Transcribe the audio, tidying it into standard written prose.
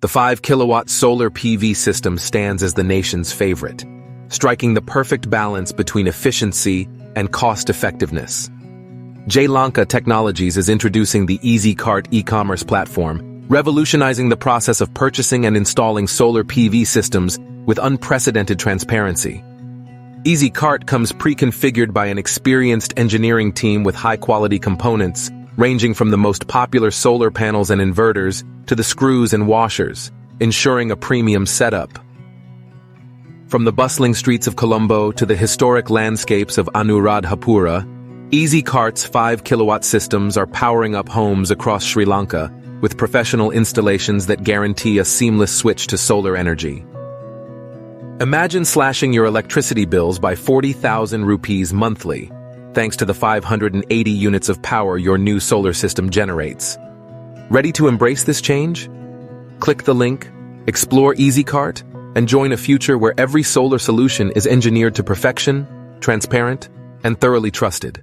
The 5 kilowatt solar PV system stands as the nation's favorite, striking the perfect balance between efficiency and cost-effectiveness. JLANKA Technologies is introducing the EzCart e-commerce platform, revolutionizing the process of purchasing and installing solar PV systems with unprecedented transparency. EzCart comes pre-configured by an experienced engineering team with high-quality components, ranging from the most popular solar panels and inverters to the screws and washers, ensuring a premium setup. From the bustling streets of Colombo to the historic landscapes of Anuradhapura, EzCart's 5 kilowatt systems are powering up homes across Sri Lanka with professional installations that guarantee a seamless switch to solar energy. Imagine slashing your electricity bills by 40,000 rupees monthly, thanks to the 580 units of power your new solar system generates. Ready to embrace this change? Click the link, explore EzCart, and join a future where every solar solution is engineered to perfection, transparent, and thoroughly trusted.